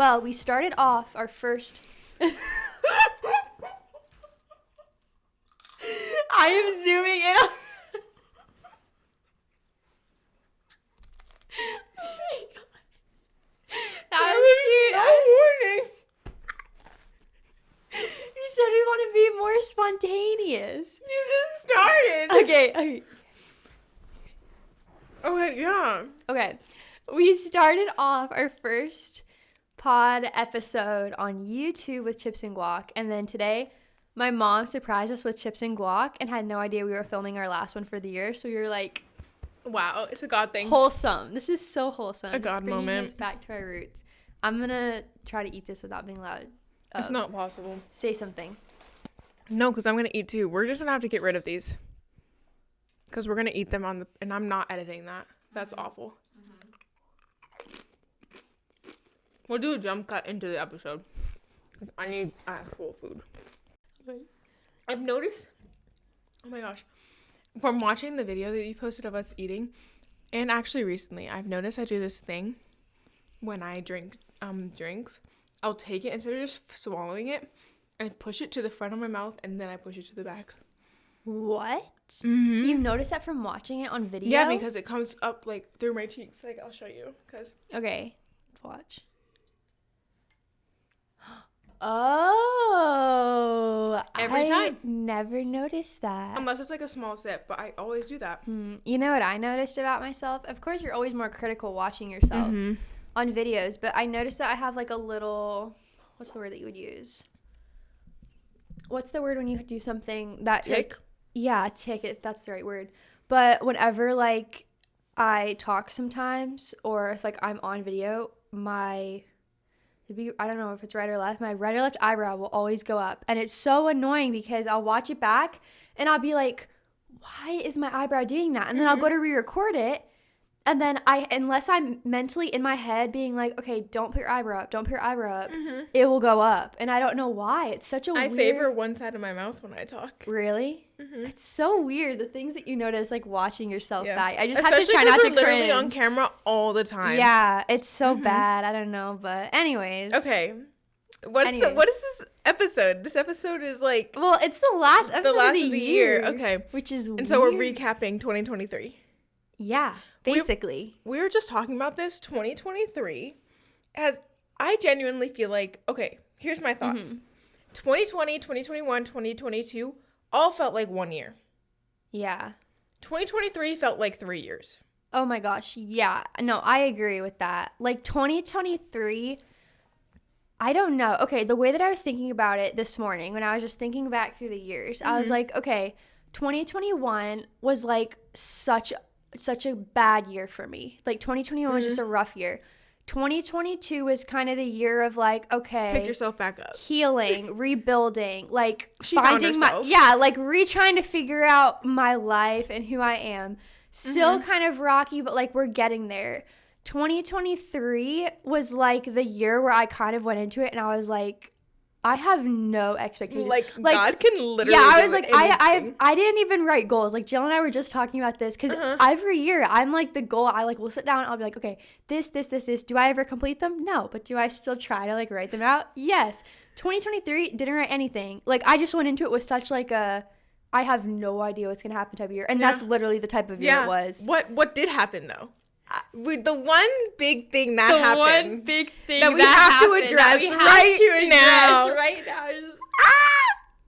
Well, we started off our first... I am zooming in on... Oh my god. That was cute. You said we want to be more spontaneous. You just started. Okay. Okay, yeah. Okay. We started off our first pod episode on YouTube with chips and guac, and then today my mom surprised us with chips and guac and had no idea we were filming our last one for the year, so we were like, wow, it's a God thing. Wholesome. This is so wholesome. A God bringing moment. us back to our roots. I'm gonna try to eat this without being loud. It's not possible. Say something. No, because I'm gonna eat too. We're just gonna have to get rid of these because we're gonna eat them and I'm not editing that. That's awful. We'll do a jump cut into the episode. I need actual food. I've noticed, oh my gosh, from watching the video that you posted of us eating, and actually recently, I've noticed I do this thing when I drink drinks. I'll take it, instead of just swallowing it, I push it to the front of my mouth, and then I push it to the back. What? Mm-hmm. You noticed that from watching it on video? Yeah, because it comes up, like, through my cheeks. Like, I'll show you, because... Okay, let's watch. Oh, Every time. Never noticed that. Unless it's like a small sip, but I always do that. You know what I noticed about myself? Of course, you're always more critical watching yourself on videos, but I noticed that I have like a little, what's the word that you would use? What's the word when you do something that... Tick? Like, yeah, tick, if that's the right word. But whenever like I talk sometimes, or if like I'm on video, I don't know if it's right or left, my right or left eyebrow will always go up. And it's so annoying because I'll watch it back and I'll be like, why is my eyebrow doing that? And then I'll go to re-record it. And then unless I'm mentally in my head being like, okay, don't put your eyebrow up, it will go up. And I don't know why. It's such a weird... I favor one side of my mouth when I talk. Really? It's so weird, the things that you notice, like, watching yourself back. I just Especially have to try not to we're literally cringe. on camera all the time. Yeah, it's so bad. I don't know, but anyways. Okay. What is this episode? This episode is like... Well, it's the last episode of the year. Okay. Which is weird. And so we're recapping 2023. Yeah, basically. We were just talking about this. 2023, as I genuinely feel like, okay, here's my thoughts. 2020, 2021, 2022 all felt like 1 year. Yeah. 2023 felt like 3 years. Oh my gosh, yeah. No, I agree with that. Like 2023, I don't know. Okay, the way that I was thinking about it this morning when I was just thinking back through the years, I was like, okay, 2021 was like such a bad year for me. Like 2021 was just a rough year. 2022 was kind of the year of like, okay, pick yourself back up, healing, rebuilding, like she finding found herself. like trying to figure out my life and who I am. Still kind of rocky, but like we're getting there. 2023 was like the year where I kind of went into it and I was like, I have no expectations. Like God can literally. Yeah, I was like, I didn't even write goals. Like Jill and I were just talking about this because every year I'm like the goal. I like will sit down. And I'll be like, okay, this. Do I ever complete them? No, but do I still try to like write them out? Yes. 2023 didn't write anything. Like I just went into it with such like a, I have no idea what's gonna happen type of year, and that's literally the type of year it was. What did happen though? The one big thing that happened. One big thing that we have to address right now.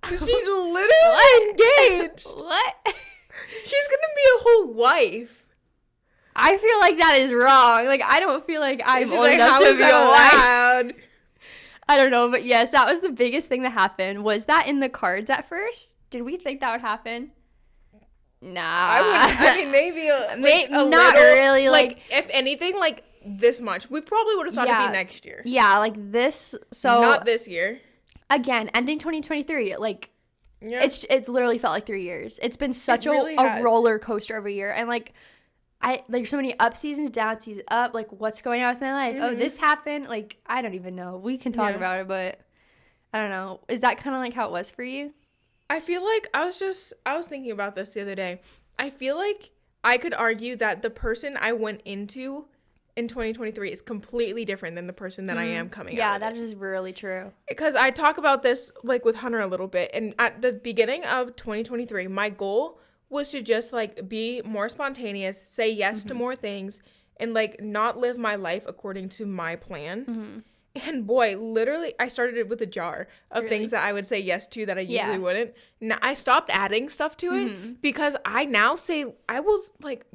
She's literally engaged. What? She's gonna be a whole wife. I feel like that is wrong. Like I don't feel like I'm old like, enough to be a wife. I don't know, but yes, that was the biggest thing that happened. Was that in the cards at first? Did we think that would happen? Nah. I mean, maybe a not little, really. Like, if anything, like this much. We probably would have thought it'd be next year. Yeah, like this. So not this year. Again, ending 2023. Like, it's literally felt like 3 years. It's been such a roller coaster of a year, and like, there's so many up seasons, down seasons, up. Like, what's going on with my life? Oh, this happened. Like, I don't even know. We can talk about it, but I don't know. Is that kind of like how it was for you? I feel like I was thinking about this the other day. I feel like I could argue that the person I went into in 2023 is completely different than the person that I am coming out. Yeah, that is really true. Because I talk about this like with Hunter a little bit, and at the beginning of 2023, my goal was to just like be more spontaneous, say yes to more things, and like not live my life according to my plan. And boy, literally, I started it with a jar of things that I would say yes to that I usually wouldn't. Now, I stopped adding stuff to it because I now say I will like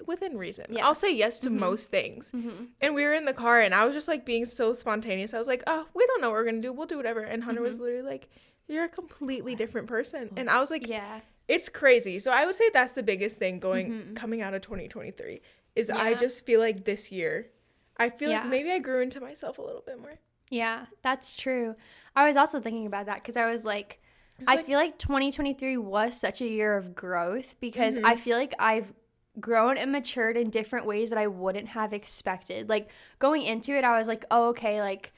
within reason. Yeah. I'll say yes to most things. And we were in the car and I was just like being so spontaneous. I was like, oh, we don't know what we're going to do. We'll do whatever. And Hunter was literally like, you're a completely different person. And I was like, yeah, it's crazy. So I would say that's the biggest thing coming out of 2023 is I just feel like this year, I feel like maybe I grew into myself a little bit more. Yeah, that's true. I was also thinking about that because I was like, I feel like 2023 was such a year of growth because I feel like I've grown and matured in different ways that I wouldn't have expected. Like going into it, I was like, oh, okay, like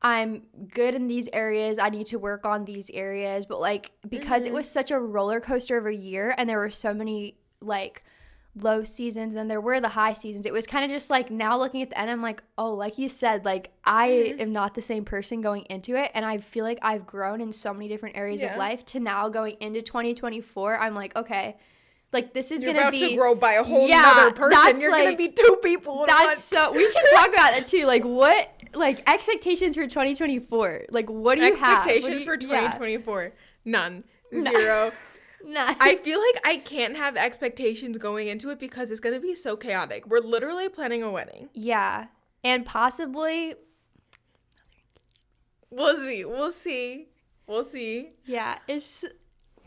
I'm good in these areas. I need to work on these areas. But like, because it was such a roller coaster of a year and there were so many like low seasons and there were the high seasons, it was kind of just like now looking at the end, I'm like, oh, like you said, like I am not the same person going into it. And I feel like I've grown in so many different areas of life to now going into 2024. I'm like, okay, like this is going to be to grow by a whole nother person. You're like, going to be two people. So we can talk about it too. Like what, like expectations for 2024? Like what do you have? Expectations for 2024? None. Zero. None. I feel like I can't have expectations going into it because it's going to be so chaotic. We're literally planning a wedding. Yeah. And possibly. We'll see. Yeah.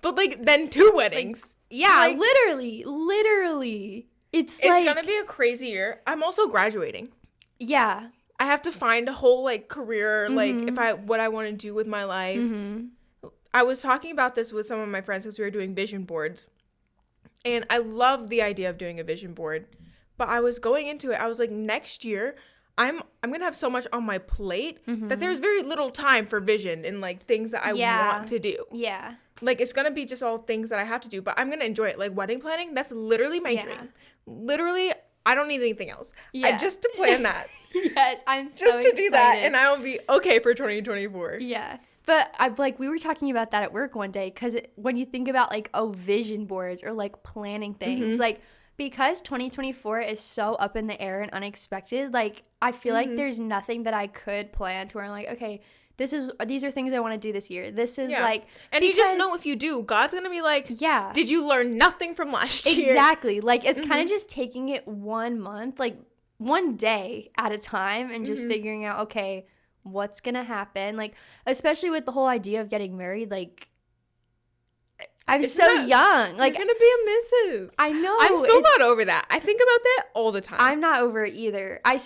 But like then two weddings. Like, yeah, like, literally. It's like. It's going to be a crazy year. I'm also graduating. Yeah. I have to find a whole like career, like what I want to do with my life. I was talking about this with some of my friends because we were doing vision boards. And I love the idea of doing a vision board. But I was going into it, I was like, next year, I'm going to have so much on my plate that there's very little time for vision and like things that I want to do. Yeah. Like it's going to be just all things that I have to do, but I'm going to enjoy it. Like wedding planning, that's literally my dream. Literally, I don't need anything else. Yeah. Just to plan that. Yes, I'm so just to excited. Do that and I will be okay for 2024. Yeah. But we were talking about that at work one day because when you think about like, vision boards or like planning things, like because 2024 is so up in the air and unexpected, like I feel like there's nothing that I could plan to where I'm like, okay, these are things I want to do this year. This is like, and you just know if you do, God's going to be like, did you learn nothing from last year? Exactly. Like it's kind of just taking it 1 month, like one day at a time and just figuring out, okay, what's gonna happen, like especially with the whole idea of getting married, like I'm young, like you're gonna be a missus. I know. I'm still not over that. I think about that all the time. I'm not over it either. I'm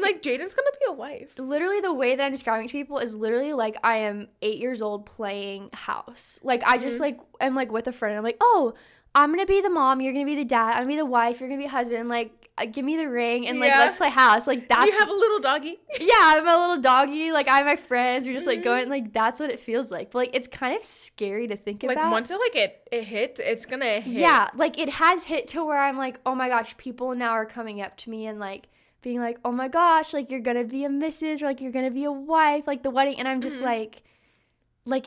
like, Jaden's gonna be a wife. Literally the way that I'm describing to people is literally like I am 8 years old playing house. Like I just like am like with a friend, I'm like, oh, I'm gonna be the mom, you're gonna be the dad, I'm gonna be the wife, you're gonna be a husband, like give me the ring and like let's play house. Like that's you have a little doggy. Yeah, I'm a little doggy. Like I have my friends. We're just like going, like that's what it feels like. But like it's kind of scary to think about. Like once it hits, it's gonna hit. Yeah, like it has hit to where I'm like, oh my gosh, people now are coming up to me and like being like, oh my gosh, like you're gonna be a missus or like you're gonna be a wife, like the wedding, and I'm just like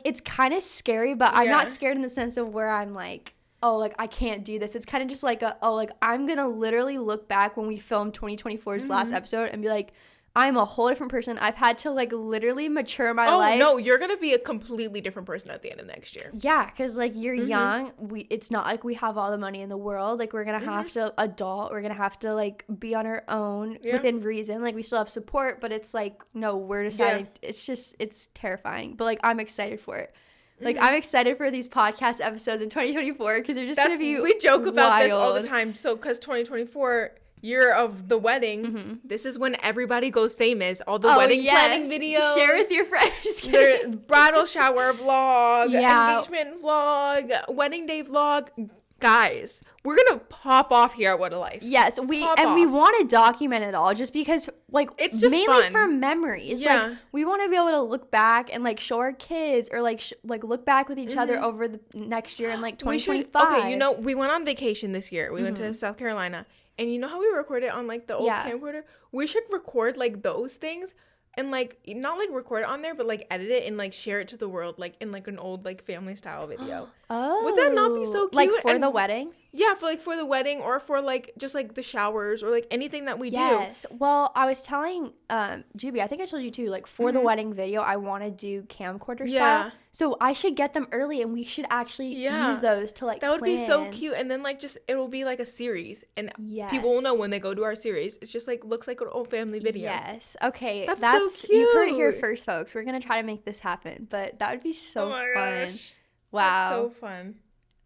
it's kind of scary, but I'm not scared in the sense of where I'm like, oh, like, I can't do this. It's kind of just like, I'm going to literally look back when we filmed 2024's last episode and be like, I'm a whole different person. I've had to, like, literally mature my life. Oh, no, you're going to be a completely different person at the end of next year. Yeah, because, like, you're young. It's not like we have all the money in the world. Like, we're going to have to adult. We're going to have to, like, be on our own within reason. Like, we still have support, but it's like, no, we're deciding. It's terrifying. But, like, I'm excited for it. Like, I'm excited for these podcast episodes in 2024 because they're just going to be We joke about this all the time. So, because 2024, year of the wedding, this is when everybody goes famous. All the wedding planning videos. Share with your friends. Their bradal shower vlog, engagement vlog, wedding day vlog. Guys, we're going to pop off here at What a Life. Yes, we want to document it all just because, like, it's just mainly fun. For memories. Yeah. Like, we want to be able to look back and, like, show our kids or, like, look back with each other over the next year in, like, 2025. Okay, we went on vacation this year. We went to South Carolina. And you know how we record it on like the old camcorder? We should record like those things and like not like record it on there, but like edit it and like share it to the world like in like an old like family style video. Oh, would that not be so cute? Like for the wedding? Yeah, for the wedding, or for like just like the showers, or like anything that we do. Yes. Well, I was telling Juby, I think I told you too, like for the wedding video, I want to do camcorder style. So I should get them early, and we should actually use those to like that would be so cute. And then like just it will be like a series, and people will know when they go to our series. It's just like looks like an old family video. Yes. Okay. That's so cute. You heard it here first, folks. We're gonna try to make this happen, but that would be so fun. Gosh. Wow. That's so fun.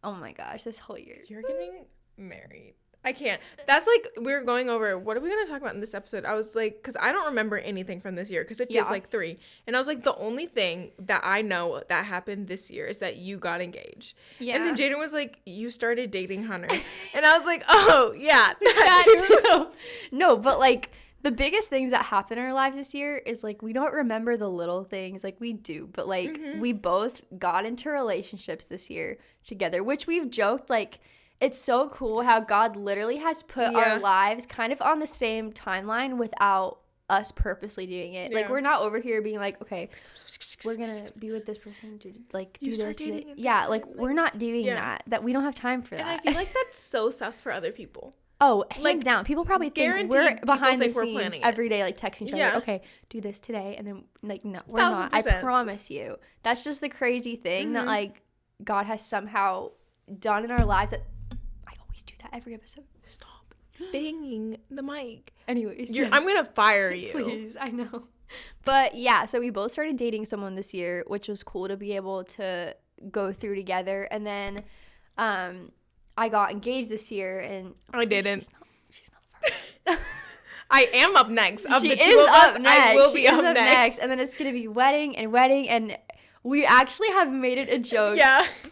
Oh my gosh, this whole year. You're getting married. I can't. That's like, we were going over, what are we going to talk about in this episode? I was like, because I don't remember anything from this year, because it feels like 3. And I was like, the only thing that I know that happened this year is that you got engaged. Yeah. And then Jaden was like, you started dating Hunter. And I was like, oh, yeah. That too. No, but like, the biggest things that happen in our lives this year is like we don't remember the little things, like we do, but like we both got into relationships this year together, which we've joked like it's so cool how God literally has put our lives kind of on the same timeline without us purposely doing it. Like we're not over here being like, okay, we're gonna be with this person to like do this. Yeah, like we're not doing that we don't have time for that. And I feel like that's so sus for other people. Oh, hands down. People probably think we're behind the scenes every day, like texting each other. Like, okay, do this today, and then like no, we're not. I promise you. That's just the crazy thing that like God has somehow done in our lives. That I always do that every episode. Stop banging the mic. Anyways, I'm gonna fire you. Please, I know. But yeah, so we both started dating someone this year, which was cool to be able to go through together, and then I got engaged this year, and I didn't. She's not far. I am up next. She is up next. I will be up next. And then it's going to be wedding. And we actually have made it a joke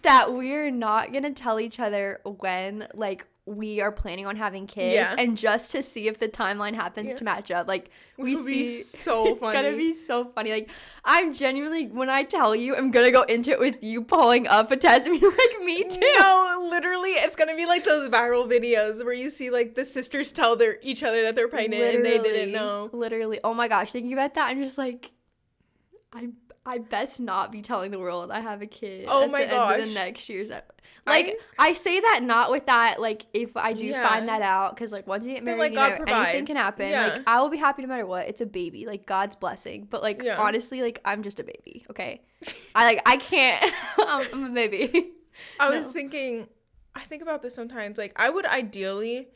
that we're not going to tell each other when, like, we are planning on having kids, and just to see if the timeline happens to match up. Like, we see so funny. It's gonna be so funny. Like, I'm genuinely, when I tell you, I'm gonna go into it with you pulling up a test and be like, me too. No, literally, it's gonna be like those viral videos where you see like the sisters tell each other that they're pregnant and they didn't know. Literally. Oh my gosh, thinking about that, I'm just like, I best not be telling the world I have a kid. Oh my gosh. End of the next year's. Like, I say that not with that, like, if I do find that out, because, like, once you get married, like, anything can happen. Like, I will be happy no matter what. It's a baby. Like, God's blessing. But, like, honestly, like, I'm just a baby, okay? I can't. I'm a baby. I was thinking, I think about this sometimes. Like, I would ideally,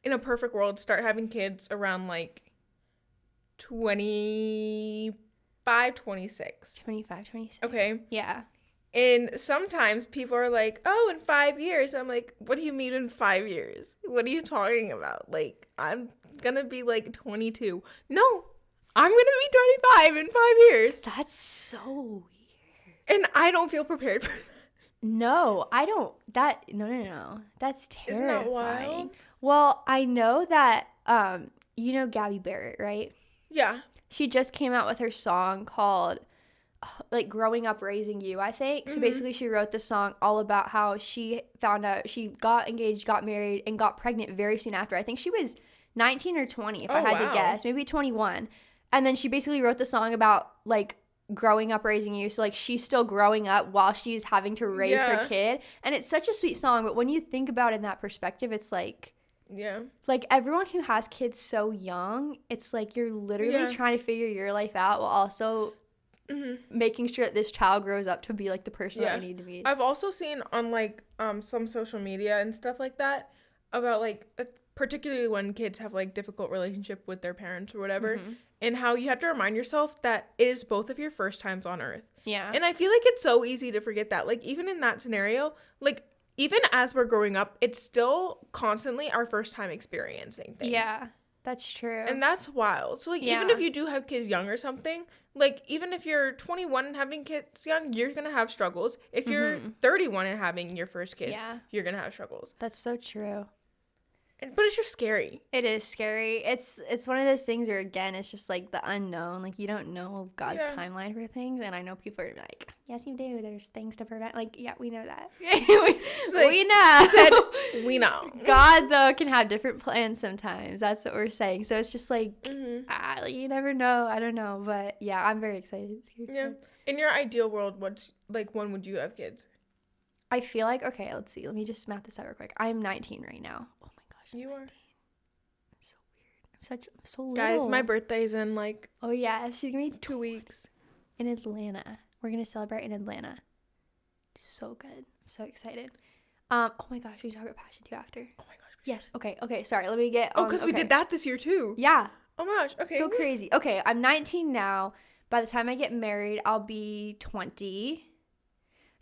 in a perfect world, start having kids around, like, 25, 26. 25, 26. Okay. Yeah. And sometimes people are like, oh, in 5 years. I'm like, what do you mean in 5 years? What are you talking about? Like, I'm going to be like 22. No, I'm going to be 25 in 5 years. That's so weird. And I don't feel prepared for that. No, I don't. No. That's terrifying. Isn't that wild? Well, I know that, you know Gabby Barrett, right? Yeah. She just came out with her song called, like, Growing Up Raising You, I think. So basically she wrote the song all about how she found out she got engaged, got married, and got pregnant very soon after. I think she was 19 or 20, if I had to guess. Maybe 21. And then she basically wrote the song about, like, growing up raising you. So, like, she's still growing up while she's having to raise her kid. And it's such a sweet song. But when you think about it in that perspective, it's like, like, everyone who has kids so young, it's like you're literally trying to figure your life out while also making sure that this child grows up to be like the person that you need to be. I've also seen on like some social media and stuff like that about like particularly when kids have like difficult relationship with their parents or whatever, and how you have to remind yourself that it is both of your first times on earth. Yeah. And I feel like it's so easy to forget that. Like, even in that scenario, like, even as we're growing up, it's still constantly our first time experiencing things. Yeah, that's true. And that's wild. So, like, even if you do have kids young or something, like, even if you're 21 and having kids young, you're going to have struggles. If you're 31 and having your first kids, you're going to have struggles. That's so true. But it's just scary. It is scary. It's one of those things where, again, it's just like the unknown. Like, you don't know God's timeline for things. And I know people are like, yes, you do. There's things to prevent. Like, yeah, we know that. we know. Said, we know. God, though, can have different plans sometimes. That's what we're saying. So it's just like, like, you never know. I don't know. But yeah, I'm very excited. Yeah. In your ideal world, when would you have kids? I feel like, okay, let's see. Let me just math this out real quick. I'm 19 right now. Oh my gosh. You are. It's so weird. I'm so little. Guys, my birthday's in like. Oh yeah, she's gonna be 2 weeks. In Atlanta. We're gonna celebrate in Atlanta. So good. I'm so excited. Oh my gosh, we can talk about passion too after. Oh my gosh. Yes. Okay. Sorry. Let me get. Because we did that this year too. Yeah. Oh my gosh. Okay. So crazy. Okay, I'm 19 now. By the time I get married, I'll be 20.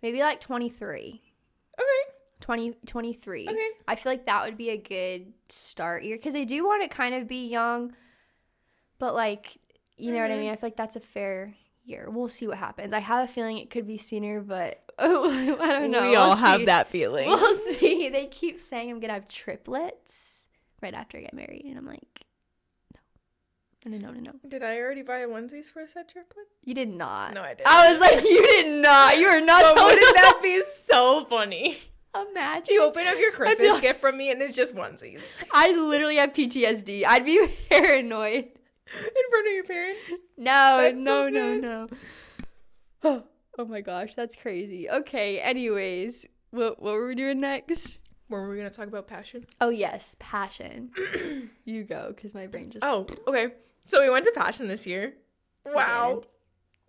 Maybe like 23. Okay. 23. Okay. I feel like that would be a good start year because I do want to kind of be young, but like, you know what I mean? I feel like that's a fair year. We'll see what happens. I have a feeling it could be sooner, but I don't know. We all have that feeling. We'll see. They keep saying I'm going to have triplets right after I get married, and I'm like, no. Did I already buy onesies for said triplet? You did not. No, I didn't. I was like, you did not. You are not But telling wouldn't us that be so funny? Imagine. You open up your Christmas gift from me and it's just onesies. I literally have PTSD. I'd be paranoid. In front of your parents? No. Oh my gosh, that's crazy. Okay, anyways, what were we doing next? Were we going to talk about passion? Oh, yes, passion. You go, because my brain just... Oh, okay. So we went to passion this year. Wow.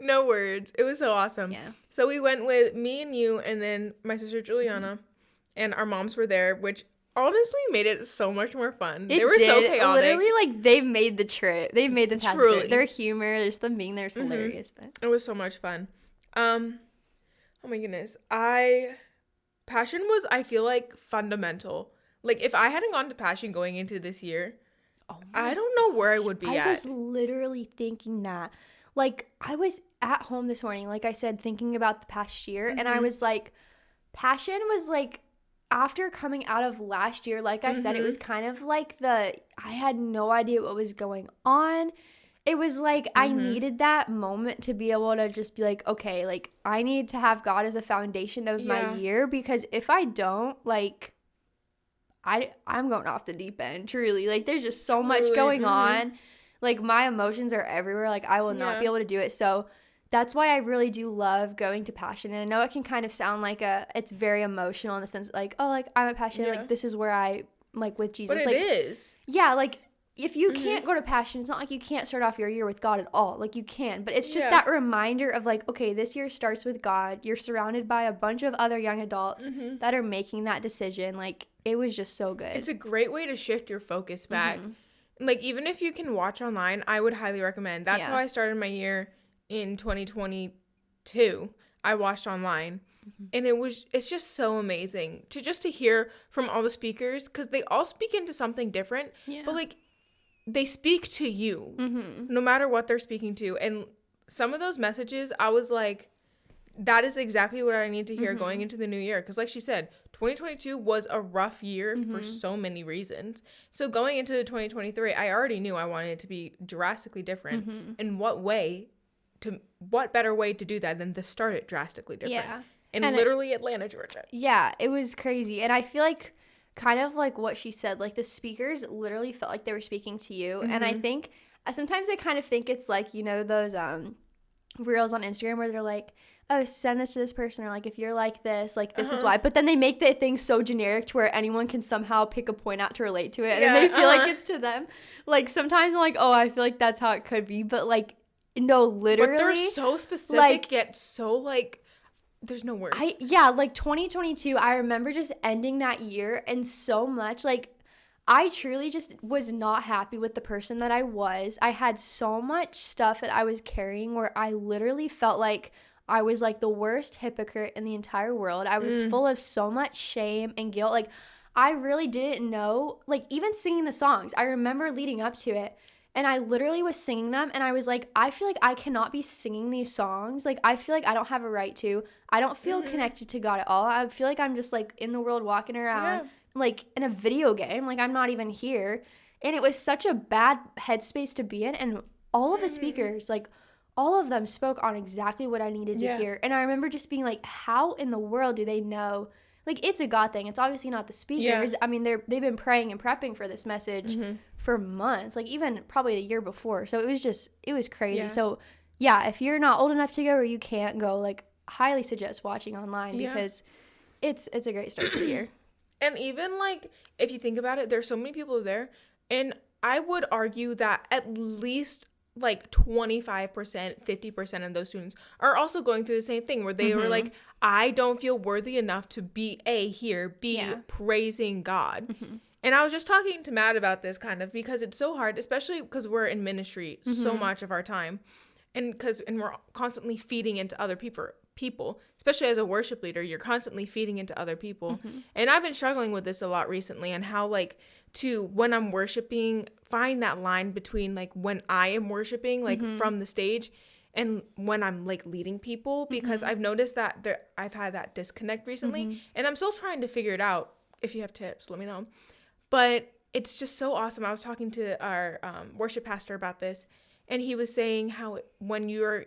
No words. It was so awesome. Yeah. So we went with me and you and then my sister Juliana and our moms were there, which honestly made it so much more fun. They were so chaotic. Literally, like, they've made the trip. They've made the passion trip. Their humor, there's them being there is hilarious. But it was so much fun. Oh my goodness. Passion was, I feel like, fundamental. Like, if I hadn't gone to passion going into this year, I don't know where I would be at. I was literally thinking that. Like, I was at home this morning, like I said, thinking about the past year. And I was like, passion was like, after coming out of last year, like I said, it was kind of like I had no idea what was going on. It was like I needed that moment to be able to just be like, okay, like I need to have God as a foundation of my year, because if I don't, like, I'm going off the deep end, truly. Like, there's just so much going on. Like, my emotions are everywhere. Like, I will not be able to do it. So that's why I really do love going to passion. And I know it can kind of sound like it's very emotional in the sense like, oh, like, I'm a passion. Like, this is where I, like, with Jesus. But like, it is. Yeah, like, if you can't go to passion, it's not like you can't start off your year with God at all. Like, you can. But it's just that reminder of, like, okay, this year starts with God. You're surrounded by a bunch of other young adults that are making that decision. Like, it was just so good. It's a great way to shift your focus back. Like, even if you can watch online, I would highly recommend. That's how I started my year in 2022. I watched online. And it's just so amazing to hear from all the speakers, because they all speak into something different. But, like, they speak to you no matter what they're speaking to. And some of those messages, I was like, that is exactly what I need to hear going into the new year. Because like she said, 2022 was a rough year for so many reasons. So going into 2023, I already knew I wanted it to be drastically different. And what better way to do that than to start it drastically different? Yeah. And literally Atlanta, Georgia. Yeah, it was crazy. And I feel like kind of like what she said, like the speakers literally felt like they were speaking to you. And I think sometimes I kind of think it's like, you know, those reels on Instagram where they're like, oh, send this to this person, or like, if you're like this, like, this is why. But then they make the thing so generic to where anyone can somehow pick a point out to relate to it. And then they feel like it's to them. Like, sometimes I'm like, oh, I feel like that's how it could be. But, like, no, literally. But they're so specific, like, yet so, like, there's no words. Like, 2022, I remember just ending that year and so much, like, I truly just was not happy with the person that I was. I had so much stuff that I was carrying where I literally felt like I was, like, the worst hypocrite in the entire world. I was full of so much shame and guilt. Like, I really didn't know, like, even singing the songs. I remember leading up to it, and I literally was singing them, and I was like, I feel like I cannot be singing these songs. Like, I feel like I don't have a right to. I don't feel connected to God at all. I feel like I'm just, like, in the world walking around. like in a video game. Like, I'm not even here. And it was such a bad headspace to be in. And all of the speakers, like, all of them spoke on exactly what I needed to hear. And I remember just being like, how in the world do they know? Like, it's a God thing. It's obviously not the speakers. I mean, they've been praying and prepping for this message for months, like even probably the year before. So it was crazy. So yeah, if you're not old enough to go or you can't go, like, highly suggest watching online because it's a great start to the year. And even, like, if you think about it, there's so many people there, and I would argue that at least like 25%, 50% of those students are also going through the same thing where they were like, I don't feel worthy enough to be here, praising God. And I was just talking to Matt about this kind of because it's so hard, especially because we're in ministry so much of our time. And we're constantly feeding into other people, especially as a worship leader, you're constantly feeding into other people. And I've been struggling with this a lot recently, and how, like, when I'm worshiping, find that line between, like, when I am worshiping, like, from the stage, and when I'm, like, leading people, because I've noticed that I've had that disconnect recently, and I'm still trying to figure it out. If you have tips, let me know. But it's just so awesome. I was talking to our worship pastor about this, and he was saying how when you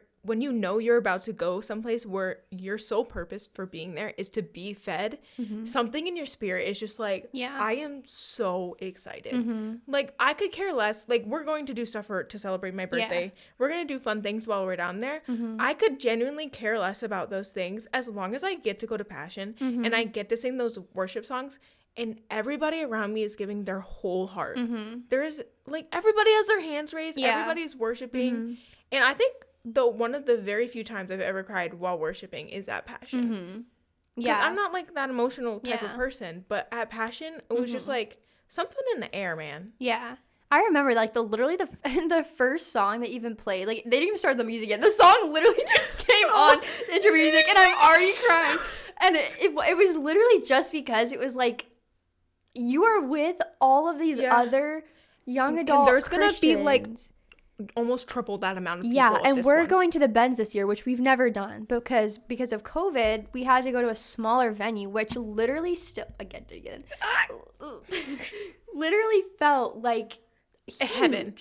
know you're about to go someplace where your sole purpose for being there is to be fed, something in your spirit is just like, I am so excited. Like, I could care less. Like, we're going to do stuff to celebrate my birthday. We're going to do fun things while we're down there. I could genuinely care less about those things as long as I get to go to Passion and I get to sing those worship songs. And everybody around me is giving their whole heart. There's, like, everybody has their hands raised. Everybody's worshiping. And I think one of the very few times I've ever cried while worshiping is at Passion. Because I'm not, like, that emotional type of person. But at Passion, it was just, like, something in the air, man. Yeah. I remember, like, the first song that even played, like, they didn't even start the music yet. The song literally just came on into music, and I'm already crying. And it was literally just because it was, like, you are with all of these other young adult Christians. Christians. There's going to be, like, almost triple that amount of people. Yeah, and we're going to the Benz this year, which we've never done because of COVID, we had to go to a smaller venue, which literally literally felt like huge. Heaven.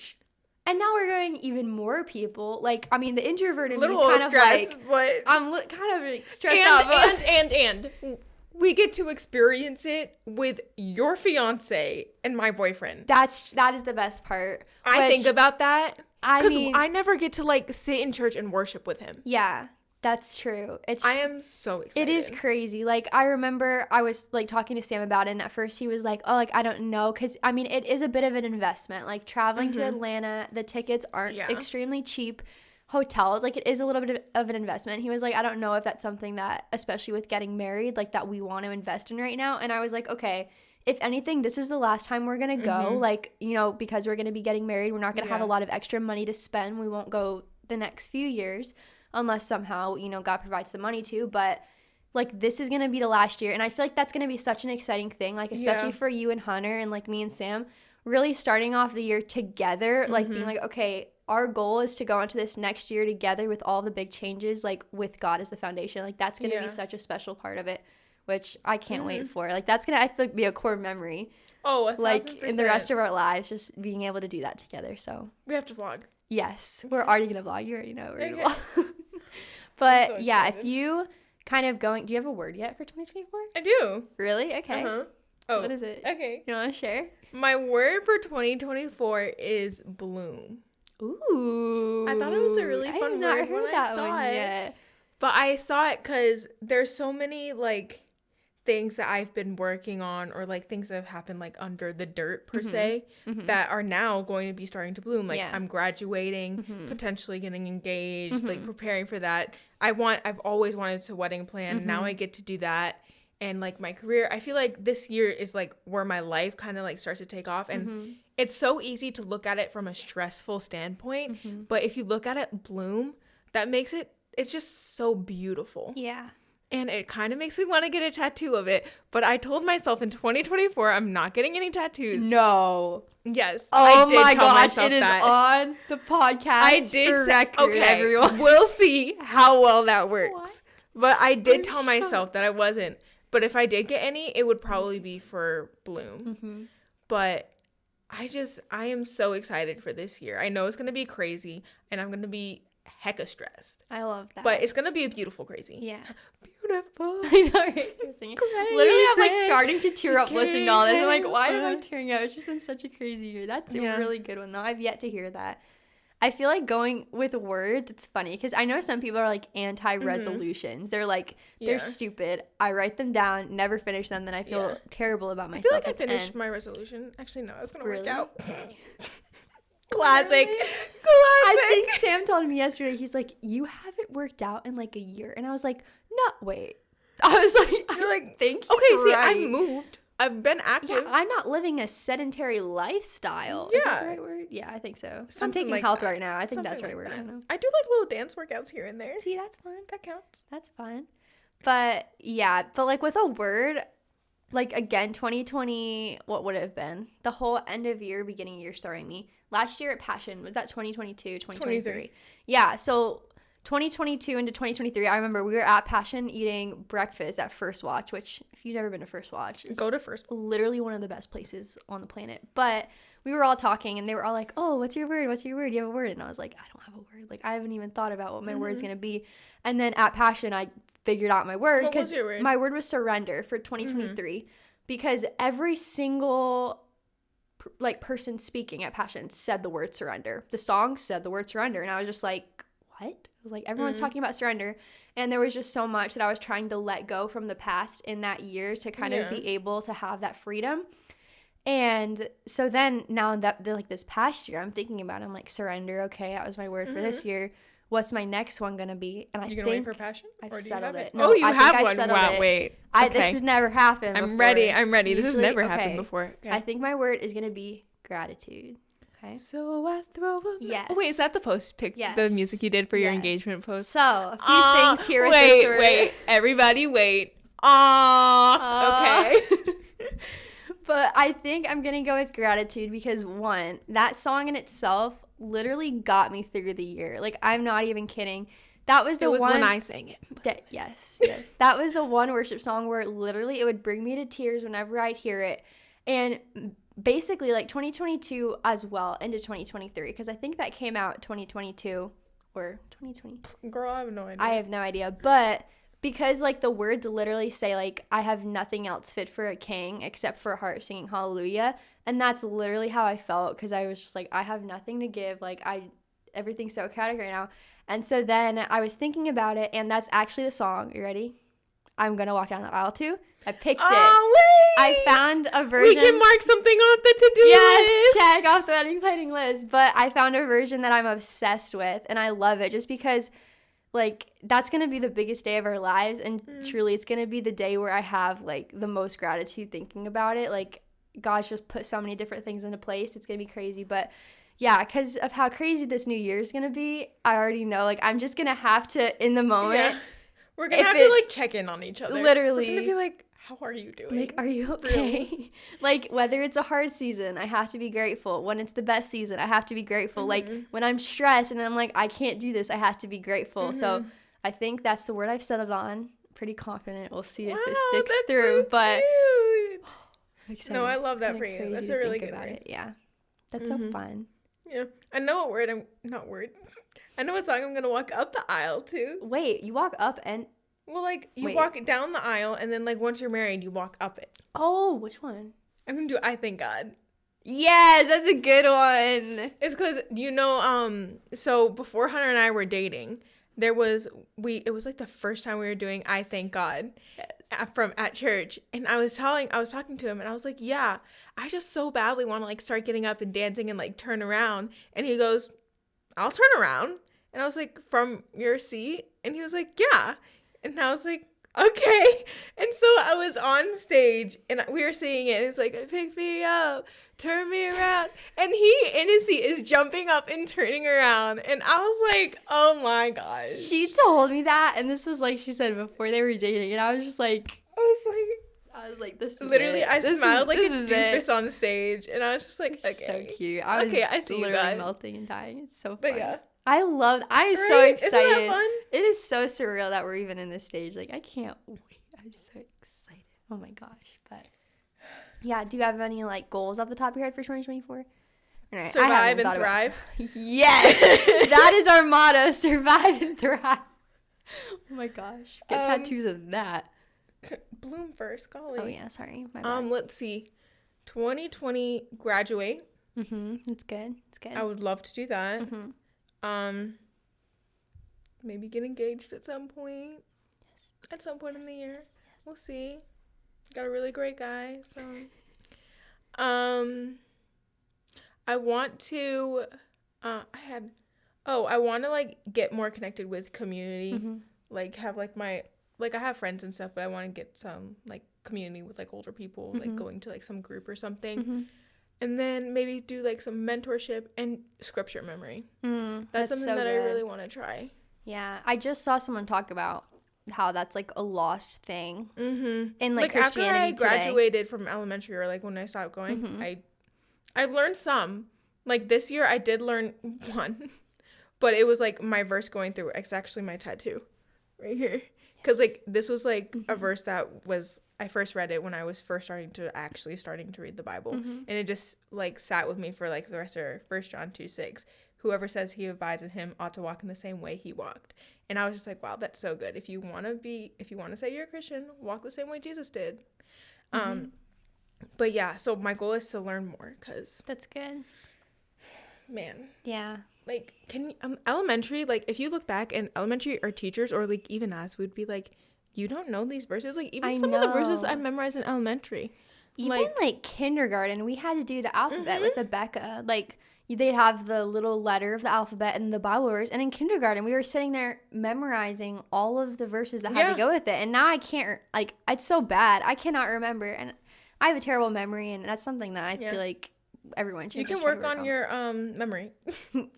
And now we're going even more people. Like, I mean, the introvert in me is kind of stressed, like, but I'm kind of like stressed out. But and we get to experience it with your fiance and my boyfriend. That is the best part. I think about that because mean, I never get to, like, sit in church and worship with him. Yeah, that's true. I am so excited. It is crazy. Like, I remember I was, like, talking to Sam about it, and at first he was like, oh, like, I don't know, because, I mean, it is a bit of an investment. Like, traveling to Atlanta, the tickets aren't extremely cheap. Hotels, like, it is a little bit of an investment. He was like, I don't know if that's something that, especially with getting married, like, that we want to invest in right now. And I was like, okay, if anything, this is the last time we're going to go. Like, you know, because we're going to be getting married, we're not going to have a lot of extra money to spend. We won't go the next few years unless somehow, you know, God provides the money to. But, like, this is going to be the last year. And I feel like that's going to be such an exciting thing, like, especially for you and Hunter and, like, me and Sam, really starting off the year together, like, being like, okay, our goal is to go into this next year together with all the big changes, like, with God as the foundation. Like, that's going to be such a special part of it, which I can't wait for. Like, that's going to, I feel like, be a core memory. Oh, 1,000%. Like, in the rest of our lives, just being able to do that together. So we have to vlog. Yes. We're already going to vlog. You already know we're going to vlog. But, so yeah, if you kind of do you have a word yet for 2024? I do. Really? Okay. Oh. What is it? Okay. You want to share? My word for 2024 is bloom. Ooh. I thought it was a really fun word when I saw it. Yet. But I saw it because there's so many, like, things that I've been working on, or, like, things that have happened, like, under the dirt per se, that are now going to be starting to bloom. Like, I'm graduating, potentially getting engaged, like, preparing for that. I've always wanted to wedding plan. Now I get to do that. And, like, my career, I feel like this year is, like, where my life kind of, like, starts to take off. And it's so easy to look at it from a stressful standpoint. But if you look at it bloom, that makes it's just so beautiful. Yeah. And it kind of makes me want to get a tattoo of it. But I told myself in 2024, I'm not getting any tattoos. No. Yes. Oh, my gosh. It is on the podcast. I did for record, okay, everyone. We'll see how well that works. What? But I did tell myself that I wasn't. But if I did get any, it would probably be for Bloom. Mm-hmm. But I am so excited for this year. I know it's going to be crazy, and I'm going to be hecka stressed. I love that. But it's going to be a beautiful crazy. Yeah. Beautiful. I know, right? So singing. Literally, I'm like starting to tear up listening to all this. I'm like, why am I tearing up? It's just been such a crazy year. That's a really good one, though. I've yet to hear that. I feel like going with words, it's funny because I know some people are like anti-resolutions. They're like, they're stupid. I write them down, never finish them, then I feel terrible about myself. I feel like I finished my resolution. Actually, no, it's going to work out. Classic. I think Sam told me yesterday, he's like, you haven't worked out in like a year. And I was like, no, wait. I was like, you're like, think see, I've moved. I've been active. Yeah, I'm not living a sedentary lifestyle. Is that the right word? Yeah, I think so. I'm taking health right now. I think that's the right word. I don't know. I do like little dance workouts here and there. See, that's fun. That counts. That's fun. But yeah, but like with a word, like again, 2020, what would it have been? The whole end of year, beginning of year starting me. Last year at Passion, was that 2022, 2023? Yeah, so 2022 into 2023, I remember we were at Passion eating breakfast at First Watch, which if you've never been to First Watch, it's go to First. Literally one of the best places on the planet. But we were all talking and they were all like, oh, what's your word? What's your word? Do you have a word? And I was like, I don't have a word. Like, I haven't even thought about what my word is going to be. And then at Passion, I figured out my word. What was your word? My word was surrender for 2023 because every single like person speaking at Passion said the word surrender. The song said the word surrender. And I was just like, what? I was like, everyone's talking about surrender. And there was just so much that I was trying to let go from the past in that year to kind of be able to have that freedom. And so then now that like this past year, I'm thinking about it. I'm like, surrender. Okay, that was my word for this year. What's my next one going to be? And I think wait for Passion? I've settled it. No, you have one. Wow, wait. Okay. This has never happened before. I'm ready. This has never happened before. Okay. I think my word is going to be gratitude. Okay. So I throw up. Yes. Oh, wait, is that the post pic? Yes. The music you did for your engagement post? So, a few things here with this word. Wait. Everybody wait. Okay. But I think I'm going to go with gratitude because, one, that song in itself literally got me through the year. Like, I'm not even kidding. That was the one. It was when I sang it. Yes. That was the one worship song where literally it would bring me to tears whenever I'd hear it. And basically, like, 2022 as well into 2023, because I think that came out 2022 or 2020. Girl, I have no idea. I have no idea. But because, like, the words literally say, like, I have nothing else fit for a king except for a heart singing hallelujah. And that's literally how I felt because I was just like, I have nothing to give. Like, everything's so chaotic right now. And so then I was thinking about it, and that's actually the song. You ready? I'm going to walk down the aisle to. I picked it. Wait. I found a version. We can mark something off the to-do list. Yes, check off the wedding planning list. But I found a version that I'm obsessed with, and I love it just because, like, that's going to be the biggest day of our lives. And truly, it's going to be the day where I have, like, the most gratitude thinking about it. Like, God's just put so many different things into place. It's going to be crazy. But, yeah, because of how crazy this new year is going to be, I already know, like, I'm just going to have to, in the moment. Yeah. We're going to have to, like, check in on each other. Literally. We're going to be like, how are you doing? Like, are you okay? Really? Like, whether it's a hard season, I have to be grateful. When it's the best season, I have to be grateful. Like, when I'm stressed and I'm like, I can't do this, I have to be grateful. So I think that's the word I've settled on. Pretty confident. We'll see if it sticks through. So but cute. No, I love that for you. That's a really good word. Yeah. That's so fun. Yeah. I know what word I know what song I'm going to walk up the aisle to. Wait, you walk up and... Well, like, you walk down the aisle, and then, like, once you're married, you walk up it. Oh, which one? I'm going to do I Thank God. Yes, that's a good one. It's because, so before Hunter and I were dating, it was like the first time we were doing I Thank God at church. And I was talking to him, and I was like, yeah, I just so badly want to, like, start getting up and dancing and, like, turn around. And he goes, I'll turn around. And I was like, from your seat? And he was like, yeah. And I was like, okay. And so I was on stage and we were singing it. And it's like, pick me up, turn me around. And he in his seat is jumping up and turning around. And I was like, oh my gosh. She told me that. And this was like she said before they were dating. And I was just like, this is literally, it. I smiled like a doofus on stage. And I was just like, okay. So cute. I see literally melting and dying. It's so fun. But yeah. I'm right? so excited. Isn't that fun? It is so surreal that we're even in this stage. Like, I can't wait. I'm so excited. Oh my gosh. But yeah, do you have any like goals off the top of your head for 2024? Right, survive and thrive. Yes, that is our motto: survive and thrive. Oh my gosh, get tattoos of that. Bloom first, golly. Oh yeah, sorry, my bad. Let's see, 2020 graduate. It's good. It's good. I would love to do that. Maybe get engaged at some point. Yes. At some point in the year, we'll see. Got a really great guy, so. I want to, I want to, like, get more connected with community, like, have, like, I have friends and stuff, but I want to get some, like, community with, like, older people, like, going to, like, some group or something, and then maybe do, like, some mentorship and scripture memory. That's something so that I really want to try. Yeah, I just saw someone talk about how that's, like, a lost thing in, like, Christianity after I graduated today. from elementary, or, like, when I stopped going, I've learned some. Like, this year, I did learn one. But it was, like, my verse going through. It's actually my tattoo right here. Because, like, this was, like, a verse that was... I first read it when I was starting to read the Bible. And it just, like, sat with me for, like, the rest of 1 John 2:6. Whoever says he abides in him ought to walk in the same way he walked. And I was just like, wow, that's so good. If you want to say you're a Christian, walk the same way Jesus did. But yeah, so my goal is to learn more, because that's good. Man. Yeah. Like, elementary, like, if you look back, and elementary, our teachers, or, like, even us, would be like, you don't know these verses? Like, even some of the verses I memorized in elementary. Even, like, kindergarten, we had to do the alphabet with Rebecca. Like, they'd have the little letter of the alphabet and the Bible verse. And in kindergarten, we were sitting there memorizing all of the verses that had to go with it. And now I can't, like, it's so bad. I cannot remember. And I have a terrible memory, and that's something that I feel like everyone should. You can work on your memory.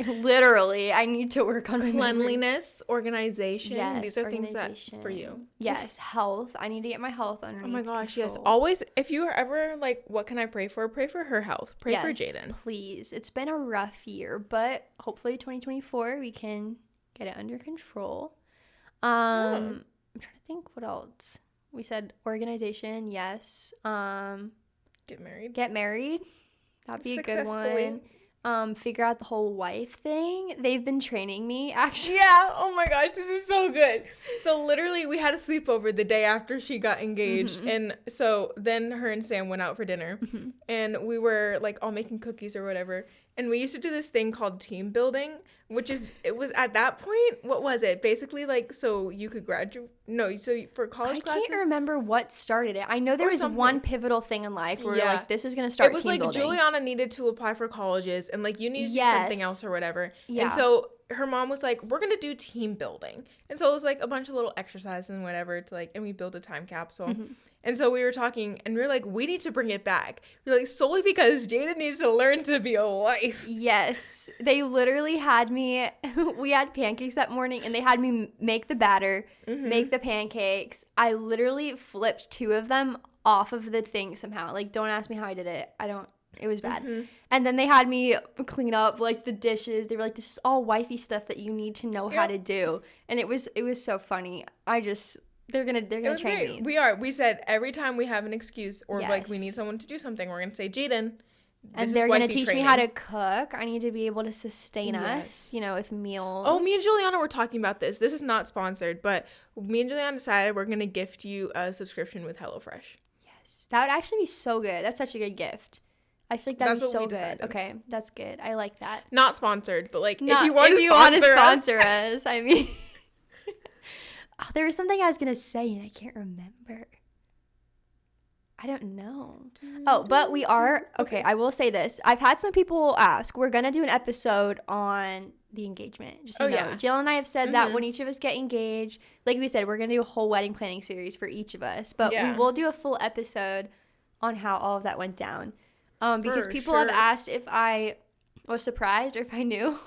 Literally, I need to work on cleanliness, organization. Yes, these are things that for you. Yes, health. I need to get my health underneath. Oh my gosh, control. yes. Always, if you are ever like, what can I pray for? Pray for her health. Pray for Jaden. Please. It's been a rough year, but hopefully 2024 we can get it under control. I'm trying to think what else. We said organization, yes. Get married. That'd be a good one. Figure out the whole wife thing. They've been training me, actually. Yeah. Oh my gosh, this is so good. So literally, we had a sleepover the day after she got engaged, and so then her and Sam went out for dinner, and we were like all making cookies or whatever. And we used to do this thing called team building, it was at that point, what was it? Basically, like, so you could graduate. No, so for college classes. I can't remember what started it. I know there was one pivotal thing in life where like, this is going to start team building. It was like Juliana needed to apply for colleges, and like you needed to do something else or whatever. Yeah. And so her mom was like, we're going to do team building. And so it was like a bunch of little exercises and whatever to like, and we built a time capsule. And so we were talking, and we were like, we need to bring it back. We're like, solely because Jada needs to learn to be a wife. Yes. They literally had me, we had pancakes that morning, and they had me make the batter, make the pancakes. I literally flipped 2 of them off of the thing somehow. Like, don't ask me how I did it. It was bad. And then they had me clean up, like, the dishes. They were like, this is all wifey stuff that you need to know how to do. And it was so funny. They're gonna train me. We said every time we have an excuse or like we need someone to do something, we're gonna say, Jaden, and they're gonna teach me how to cook. I need to be able to sustain us, with meals. Oh, me and Juliana were talking about this. This is not sponsored, but me and Juliana decided we're gonna gift you a subscription with HelloFresh. Yes, that would actually be so good. That's such a good gift. I feel like that'd be so good. Decided. Okay, that's good. I like that. Not sponsored, but like if you want to sponsor us, I mean. Oh, there was something I was going to say, and I can't remember. I don't know. But we are... Okay, I will say this. I've had some people ask. We're going to do an episode on the engagement. Just so you know. Jill and I have said that when each of us get engaged, like we said, we're going to do a whole wedding planning series for each of us. But we will do a full episode on how all of that went down. Because people have asked if I was surprised or if I knew.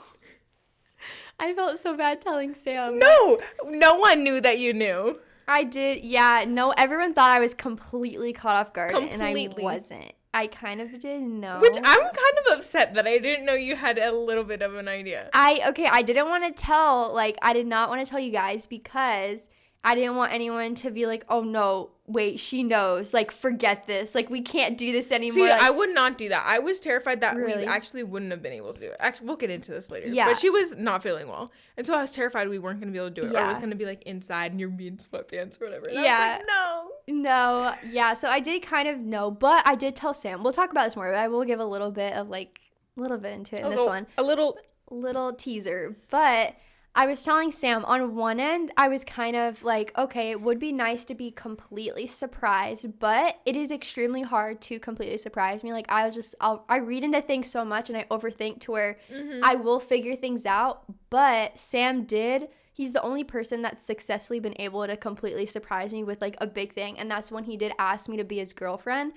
I felt so bad telling Sam. No one knew that you knew. I did. Yeah. No, everyone thought I was completely caught off guard. And I wasn't. I kind of did know. Which I'm kind of upset that I didn't know you had a little bit of an idea. I didn't want to tell, I did not want to tell you guys because I didn't want anyone to be like, oh no, wait, she knows. Like, forget this. Like, we can't do this anymore. See, like, I would not do that. I was terrified that Really? we actually wouldn't have been able to do it. We'll get into this later. Yeah. But she was not feeling well. And so I was terrified we weren't going to be able to do it. Or it was Yeah. going to be, like, inside and you're being sweatpants or whatever. And Yeah. I was like, no. No. Yeah, so I did kind of know. But I did tell Sam. We'll talk about this more. But I will give a little bit into it in this one. A little teaser. But I was telling Sam, on one end, I was kind of like, okay, it would be nice to be completely surprised, but it is extremely hard to completely surprise me. Like, I read into things so much and I overthink to where I will figure things out. But Sam did. He's the only person that's successfully been able to completely surprise me with, like, a big thing. And that's when he did ask me to be his girlfriend.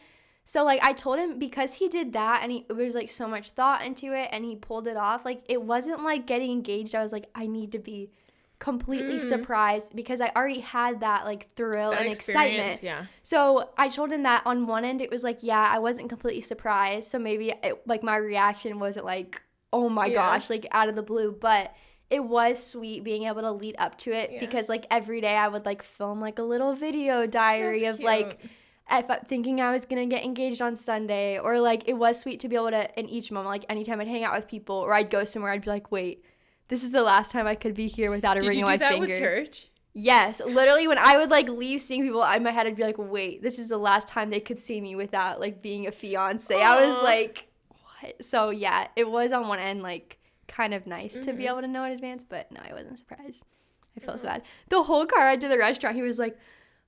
So, like, I told him, because he did that and there was, like, so much thought into it and he pulled it off, like, it wasn't like getting engaged. I was like, I need to be completely surprised because I already had that, like, thrill and excitement. Yeah. So I told him that on one end, it was like, yeah, I wasn't completely surprised. So maybe, my reaction wasn't like, oh my gosh, like, out of the blue. But it was sweet being able to lead up to it because, like, every day I would, like, film, like, a little video diary of, like, thinking I was going to get engaged on Sunday, or, like, it was sweet to be able to, in each moment, like, anytime I'd hang out with people or I'd go somewhere, I'd be like, wait, this is the last time I could be here without a ring on my finger. Did you do that with church? Yes. Literally, when I would, like, leave seeing people, in my head, I'd be like, wait, this is the last time they could see me without, like, being a fiance. Aww. I was like, what? So, yeah, it was on one end, like, kind of nice to be able to know in advance, but no, I wasn't surprised. I felt so bad. The whole car ride to the restaurant, he was like,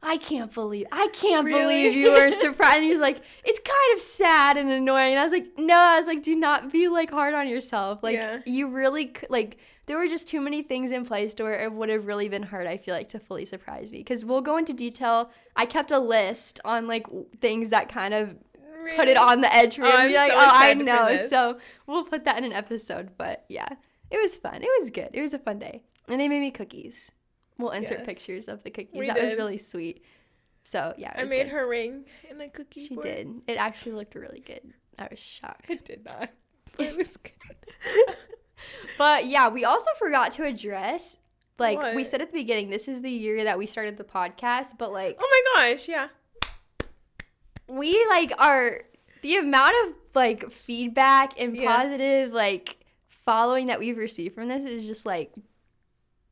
I can't believe you weren't surprised. And he was like, it's kind of sad and annoying. And I was like, no, do not be, like, hard on yourself. Like, you really, like, there were just too many things in place to where it would have really been hard, I feel like, to fully surprise me. Because we'll go into detail. I kept a list on, like, things that kind of put it on the edge for me. Be like, I know. So we'll put that in an episode. But, yeah, it was fun. It was good. It was a fun day. And they made me cookies. We'll insert pictures of the cookies. That was really sweet. So, yeah, I made her ring in a cookie She board. did. It actually looked really good. I was shocked. It did not. But it was good. But, yeah, we also forgot to address, like, what? We said at the beginning, this is the year that we started the podcast. But, like, oh my gosh, yeah. We, like, the amount of, like, feedback and positive, like, following that we've received from this is just, like,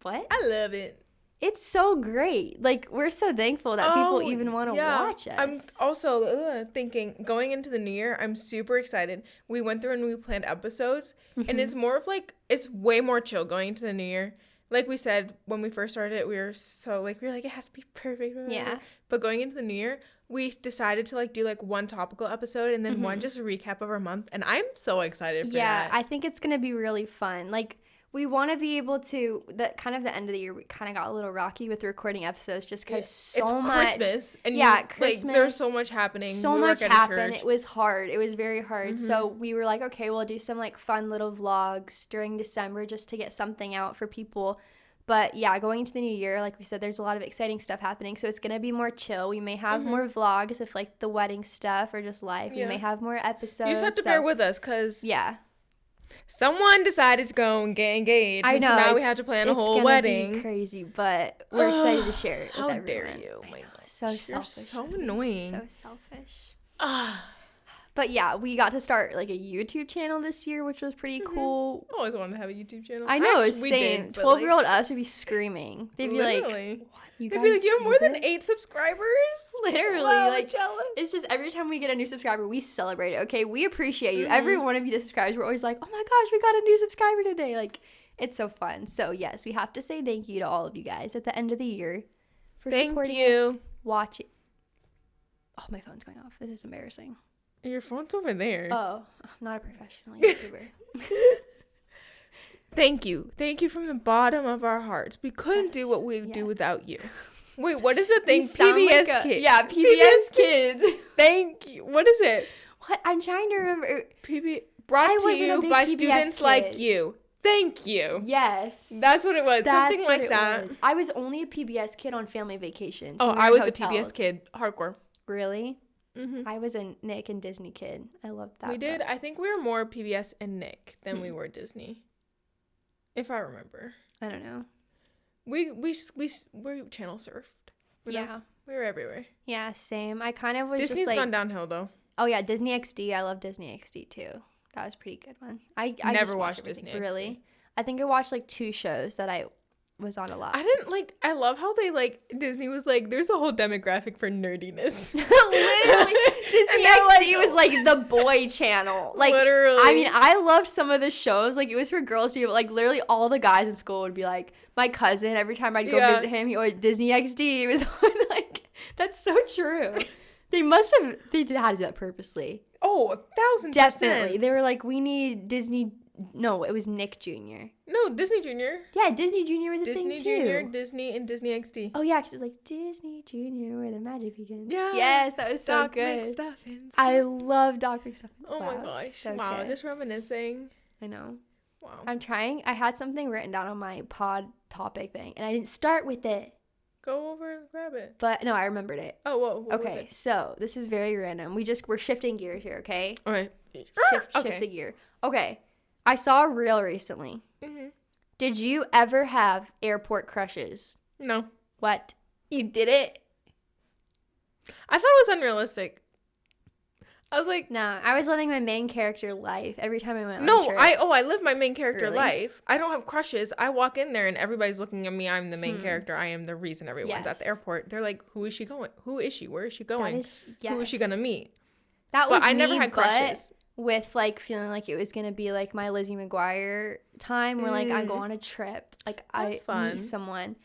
what? I love it. It's so great. Like, we're so thankful that people even want to watch us. I'm also thinking, going into the new year, I'm super excited. We went through and we planned episodes, and it's more of, like, it's way more chill going into the new year. Like we said, when we first started it, we were like, it has to be perfect. Yeah. But going into the new year, we decided to, like, do, like, one topical episode and then one just a recap of our month, and I'm so excited for that. Yeah, I think it's going to be really fun. Like, we want to be able to, the end of the year, we kind of got a little rocky with recording episodes just because it's Christmas. And Christmas. Like, there's so much happening. So much happened. It was hard. It was very hard. So we were like, okay, we'll do some, like, fun little vlogs during December just to get something out for people. But, yeah, going into the new year, like we said, there's a lot of exciting stuff happening. So it's going to be more chill. We may have more vlogs of, like, the wedding stuff or just life. We may have more episodes. You just have to bear with us because... Yeah. Someone decided to go and get engaged. I know. So now we have to plan a whole wedding. It's crazy, but we're excited to share it with How everyone. dare you? Oh my God. So selfish. You're so annoying. So selfish. But yeah, we got to start, like, a YouTube channel this year, which was pretty cool. I always wanted to have a YouTube channel. I know, it's we same. did, 12-year-old us would be screaming. They'd be like, what? You guys They'd be like, you have do more than this? 8 subscribers? Literally. Wow, like, I'm jealous. It's just every time we get a new subscriber, we celebrate it. Okay, we appreciate you. Every one of you that subscribes, we're always like, oh my gosh, we got a new subscriber today. Like, it's so fun. So, yes, we have to say thank you to all of you guys at the end of the year for supporting us, watching. Oh, my phone's going off. This is embarrassing. Your phone's over there. Oh, I'm not a professional YouTuber. Thank you. Thank you from the bottom of our hearts. We couldn't do what we do without you. Wait, what is the thing? PBS like Kids. Yeah, PBS Kids. Thank you. What is it? What? I'm trying to remember. Brought I to wasn't a you big by PBS students kid. like you. Thank you. Yes. That's what it was. That's something like that. Was. I was only a PBS kid on family vacations. Oh, I was a PBS kid. Hardcore. Really? I was a Nick and Disney kid. I loved that. We did. I think we were more PBS and Nick than we were Disney. If I remember. I don't know. We channel surfed. We We were everywhere. Yeah, same. I kind of was Disney's just like, gone downhill though. oh yeah, Disney XD. I love Disney XD too. That was a pretty good one. I Never just watched everything. Disney XD. Really? I think I watched like 2 shows that I was on a lot. I love how they like Disney was like there's a whole demographic for nerdiness. Literally, Disney XD was like the boy channel. Like, literally. I mean, I loved some of the shows. Like, it was for girls too, but like literally all the guys in school would be like, my cousin, every time I'd go visit him, he always Disney XD. It was like, that's so true. They did have to do that purposely. Oh, 1,000%. Definitely. They were like, we need Disney. No, it was Nick Jr. No, Disney Jr. Yeah, Disney Jr. was a Disney thing too. Jr., Disney, and Disney XD. Oh yeah, because it was like Disney Jr. where the magic begins. Yeah. Yes, that was so Doc good. McStuffins. I love Doc McStuffins. Oh my gosh. So wow, good. just reminiscing. I know. Wow. I'm trying. I had something written down on my pod topic thing, and I didn't start with it. Go over and grab it. But no, I remembered it. Oh, whoa. What Okay, so this is very random. We're shifting gears here, okay? Okay. Shift the gear. Okay. I saw a reel recently. Mm-hmm. Did you ever have airport crushes? No. What? You did it? I thought it was unrealistic. I was like, No, I was living my main character life every time I went on a no, trip. I live my main character Really? life. I don't have crushes. I walk in there and everybody's looking at me. I'm the main character. I am the reason everyone's at the Yes. airport. They're like, who is she going? Who is she? Where is she going? That is, yes. Who is she gonna meet? That was But I never me, had but crushes. with like feeling like it was gonna be like my Lizzie McGuire time where like I go on a trip, like That's I fun. meet someone.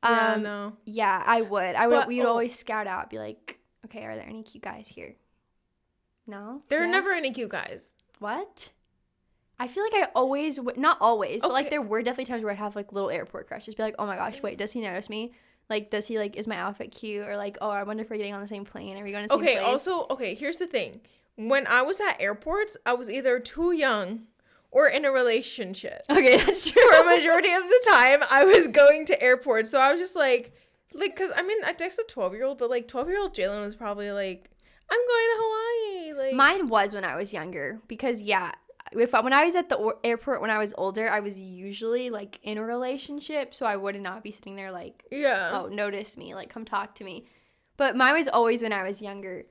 Yeah, no. Yeah, I would. But- We'd always scout out, be like, okay, are there any cute guys here? No. There are Yes? never any cute guys. What? I feel like I always not always, but like Okay. there were definitely times where I'd have like little airport crushes, be like, oh my gosh, wait, does he notice me? Like, does he like, is my outfit cute? Or like, oh, I wonder if we're getting on the same plane. Are we going to the same place? Okay, here's the thing. When I was at airports, I was either too young or in a relationship. Okay, that's true. For a majority of the time, I was going to airports. So I was just like, because I mean, I texted a 12-year-old, but like 12-year-old Jalen was probably like, I'm going to Hawaii. Like, Mine was when I was younger because yeah, when I was at the airport when I was older, I was usually like in a relationship, so I would not be sitting there like, yeah. oh, notice me, like come talk to me. But mine was always when I was younger,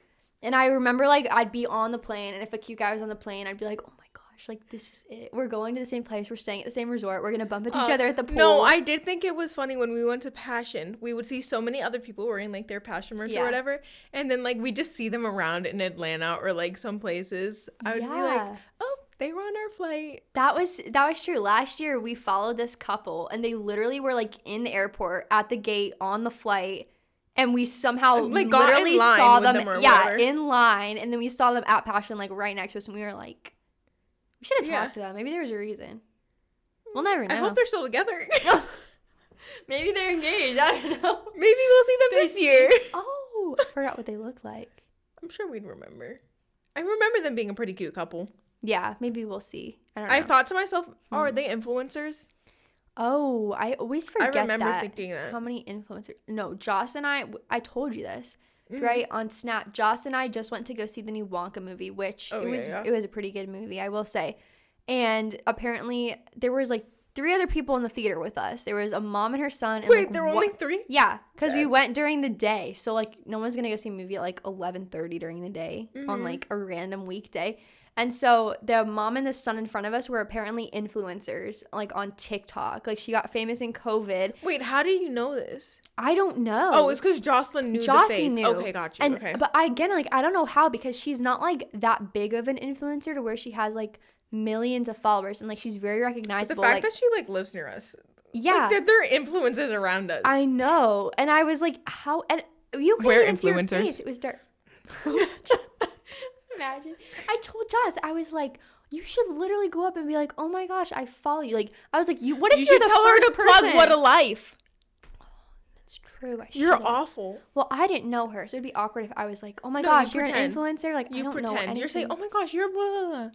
and I remember like I'd be on the plane, and if a cute guy was on the plane, I'd be like, oh my gosh, like this is it. We're going to the same place. We're staying at the same resort. We're gonna bump into each other at the pool. No, I did think it was funny when we went to Passion. We would see so many other people wearing like their Passion merch or whatever, and then like we just see them around in Atlanta or like some places. I would be like, oh, they were on our flight. That was true. Last year we followed this couple, and they literally were like in the airport at the gate on the flight. And we somehow like got literally in line saw with them, or yeah, whatever. in line, and then we saw them at Passion, like right next to us, and we were like, we should have Yeah. talked to them. Maybe there was a reason. We'll never know. I hope they're still together. Maybe they're engaged. I don't know. Maybe we'll see them this year. Oh, I forgot what they look like. I'm sure we'd remember. I remember them being a pretty cute couple. Yeah, maybe we'll see. I don't know. I thought to myself, oh, are they influencers? Oh, I always forget that. I remember thinking that. How many influencers? No, Joss and I told you this, Mm-hmm. right? On Snap, Joss and I just went to go see the new Wonka movie, which it was a pretty good movie, I will say. And apparently there was like 3 other people in the theater with us. There was a mom and her son. And Wait, like, there were only 3? Yeah, because we Okay. went during the day. So like no one's gonna go see a movie at like 11:30 during the day on like a random weekday. And so the mom and the son in front of us were apparently influencers, like on TikTok. Like she got famous in COVID. Wait, how do you know this? I don't know. Oh, it's because Jocelyn knew the Jossie face. knew. Okay, got you. And, okay. But again, like I don't know how, because she's not like that big of an influencer to where she has like millions of followers, and like she's very But recognizable. the fact like, that she like lives near us. yeah, Like, there are influencers around us. I know. And I was like, how? And you couldn't We're even see her influencers. face. It was dark. Imagine. I told Joss, I was like, you should literally go up and be like, oh my gosh, I follow you. Like, I was like, what if You you're should the tell her first to person? plug What a Life. That's true. I You're should've. awful. Well, I didn't know her, so it'd be awkward if I was like, oh my No, gosh, you you're pretend. an influencer. Like, I You don't know pretend. anything. You're saying, oh my gosh, you're blah, blah, blah.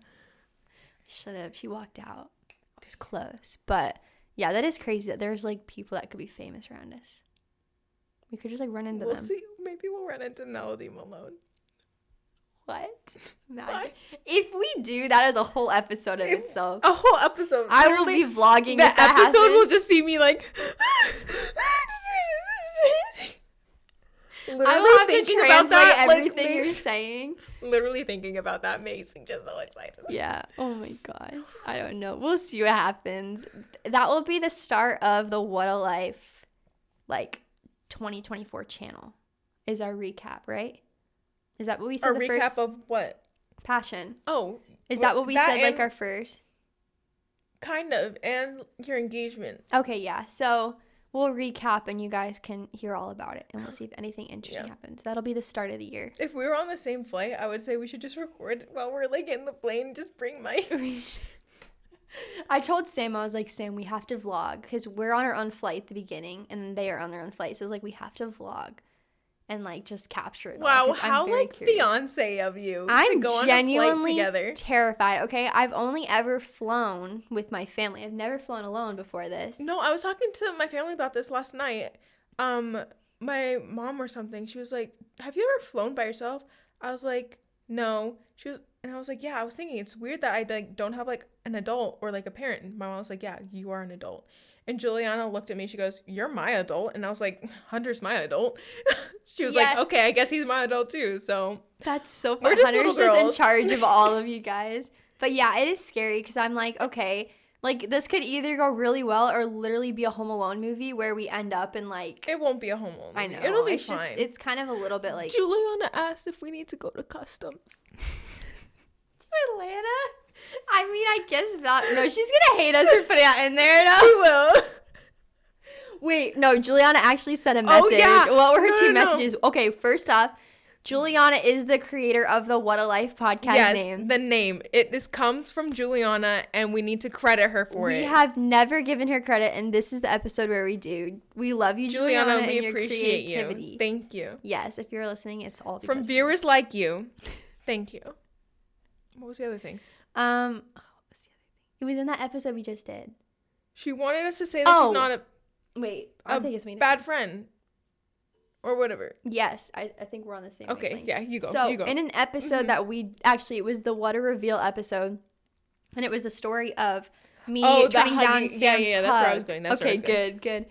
Should have. She walked out. It was close. But yeah, that is crazy that there's like people that could be famous around us. We could just like run into We'll them. see. Maybe we'll run into Melody Malone. What? Imagine. What? If we do, that is a whole episode of itself. A whole episode. I will Literally, be vlogging the if that episode will happens. just be me like Literally I will have to thinking about translate that, like, everything you're makes- saying. Literally thinking about that makes me just so excited. Yeah. Oh my gosh. I don't know. We'll see what happens. That will be the start of the What a Life, like, 2024 channel. Is our recap, right? Is that what we said? Our the recap first of what? passion. Oh. Is that what we said, like, our first? Kind of. And your engagement. Okay, yeah. So we'll recap and you guys can hear all about it. And we'll see if anything interesting happens. That'll be the start of the year. If we were on the same flight, I would say we should just record while we're, like, in the plane. Just bring mics. I told Sam, I was like, Sam, we have to vlog. Because we're on our own flight at the beginning. And they are on their own flight. So it's like, we have to vlog. And, like, just capture it all. Wow, 'cause how, I'm very like, curious. fiance of you I'm to go on a flight genuinely together. terrified, okay? I've only ever flown with my family. I've never flown alone before this. No, I was talking to my family about this last night. My mom or something, she was like, have you ever flown by yourself? I was like, no. And I was like, yeah, I was thinking it's weird that I, like, don't have, like, an adult or, like, a parent. And my mom was like, yeah, you are an adult. And Juliana looked at me, she goes, you're my adult. And I was like, Hunter's my adult. She was like, okay, I guess he's my adult too. So that's so we're funny. just Hunter's little just in girls. charge of all of you guys. But yeah, it is scary because I'm like, okay, like this could either go really well or literally be a Home Alone movie where we end up in like. It won't be a Home Alone movie. I know. It'll be it's fine. just, it's kind of a little bit like. Juliana asked if we need to go to customs. Atlanta? I mean, I guess that. No, she's gonna hate us for putting that in there. No. She will. Wait, no, Juliana actually sent a message. Yeah. What were her two No. messages? Okay, first off, Juliana is the creator of the What a Life podcast name. The name. This comes from Juliana, and we need to credit her for it. We have never given her credit, and this is the episode where we do. We love you, Juliana, we and your appreciate creativity. you. Thank you. Yes, if you're listening, it's all because From of viewers like you. Thank you. What was the other thing? what was the other thing? It was in that episode we just did. She wanted us to say that she's not Wait, I think it's me. bad friend. Or whatever. Yes, I think we're on the same Okay, wavelength. yeah, you go. So, you go. in an episode that we actually, it was the What a Reveal episode, and it was the story of me turning down Sam's that's hug. where I was going. Okay, good.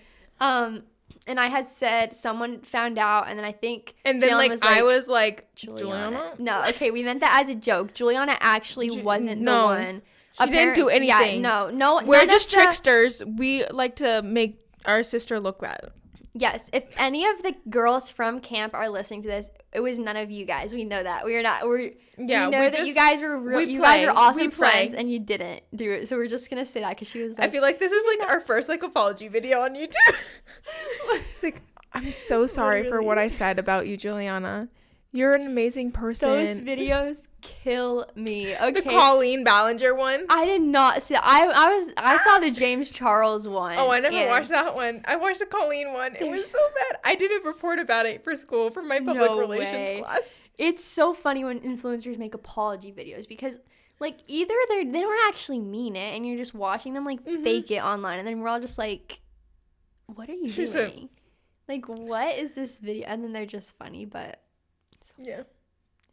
And I had said someone found out, and then I think And then, Jalen like, I was like, Juliana? No, okay, we meant that as a joke. Juliana actually wasn't the one. She didn't do anything. Yeah, no. We're none just of the- tricksters. We like to make our sister look bad. Yes, if any of the girls from camp are listening to this, it was none of you guys. We know that. We know that you guys were real. You guys were awesome friends, and you didn't do it. So we're just gonna say that because she was. Like, I feel like this is like our first like apology video on YouTube. It's like, I'm so sorry for what I said about you, Juliana. You're an amazing person. those videos kill me. Okay. The Colleen Ballinger one. I did not see. I saw the James Charles one. Oh, I never watched that one. I watched the Colleen one. It was so bad. I did a report about it for school for my public relations class. It's so funny when influencers make apology videos because like either they don't actually mean it and you're just watching them like fake it online, and then we're all just like, what are you doing? Like, what is this video? And then they're just funny, but yeah.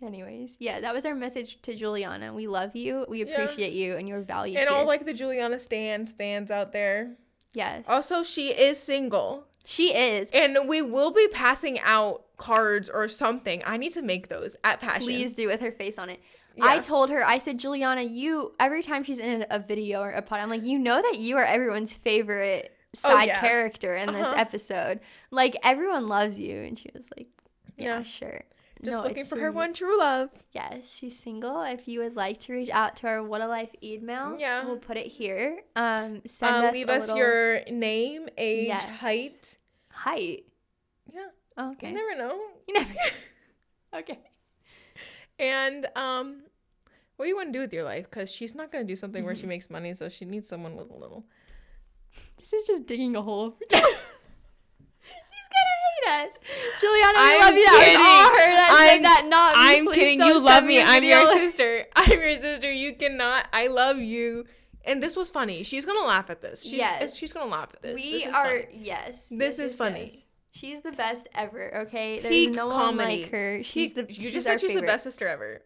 Anyways, yeah, that was our message to Juliana. We love you. We appreciate you, and you're valued. And here. all like the Juliana fans out there. Yes. Also, she is single. She is. And we will be passing out cards or something. I need to make those at Passion. Please do, with her face on it. Yeah. I told her, I said, Juliana, every time she's in a video or a pod, I'm like, you know that you are everyone's favorite side character in this episode. Like, everyone loves you. And she was like, yeah. Sure. Just looking for her one true love. Yes, she's single. If you would like to reach out to our What a Life email, we'll put it here. Leave us your name, age, height. Height? Yeah. Oh, okay. You never know. Okay. And what do you want to do with your life? Because she's not going to do something where she makes money, so she needs someone with a little. This is just digging a hole. Us. Juliana, I love you. That was all her that said that, not me. I'm Please kidding. don't You love send me. a I'm video. your sister. I'm your sister. You cannot. I love you. And this was funny. She's going to laugh at this. She's going to laugh at this. This is funny. This is funny. Yes. She's the best ever, okay? There's Peak no comedy. one like her. You just said she's the best sister ever.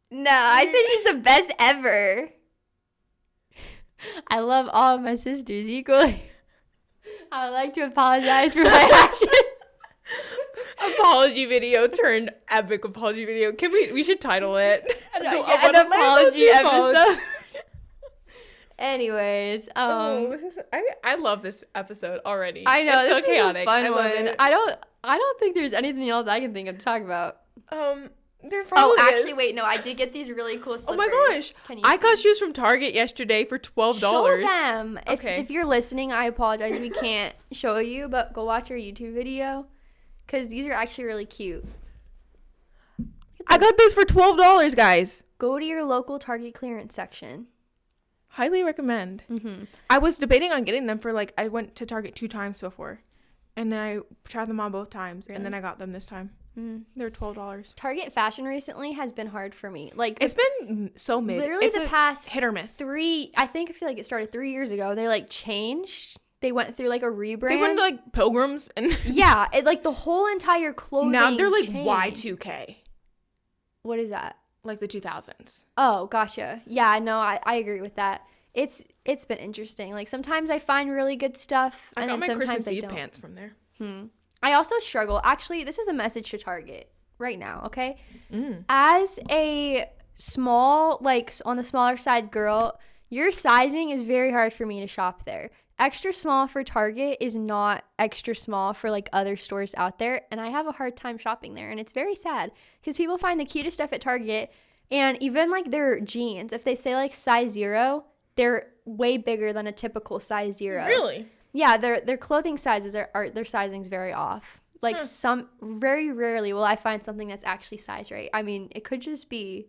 No, I said she's the best ever. I love all of my sisters equally. I would like to apologize for my actions. apology video turned epic apology video. We should title it an apology episode. Anyways, I love this episode already. I know, it's this so is chaotic. a fun I love one. it. I don't think there's anything else I can think of to talk about. There probably actually, is. wait, no, I did get these really cool slippers. Oh my gosh, I got shoes from Target yesterday for $12. Show them. Okay. If you're listening, I apologize. We can't show you, but go watch our YouTube video because these are actually really cute. I got this for $12, guys. Go to your local Target clearance section. Highly recommend. Mm-hmm. I was debating on getting them for I went to Target 2 times before, and then I tried them on both times, and then I got them this time. Mm-hmm. They're $12. Target fashion recently has been hard for me. It's been so mid. Literally the past hit or miss. I feel like it started 3 years ago. They changed. They went through a rebrand. They went to Pilgrims and yeah, it the whole entire clothing. Now they're changed. Y2K. What is that? Like the 2000s. Oh, gotcha. Yeah, no, I agree with that. It's been interesting. Sometimes I find really good stuff, I and got then my sometimes Christmas I Eve don't. pants from there. I also struggle. Actually, this is a message to Target right now, okay? Mm. As a small, on the smaller side girl, your sizing is very hard for me to shop there. Extra small for Target is not extra small for other stores out there, and I have a hard time shopping there, and it's very sad because people find the cutest stuff at Target, and even their jeans, if they say size 0, they're way bigger than a typical size 0. Really? Yeah, their clothing sizes are their sizing's very off. Some very rarely will I find something that's actually size right. I mean, it could just be,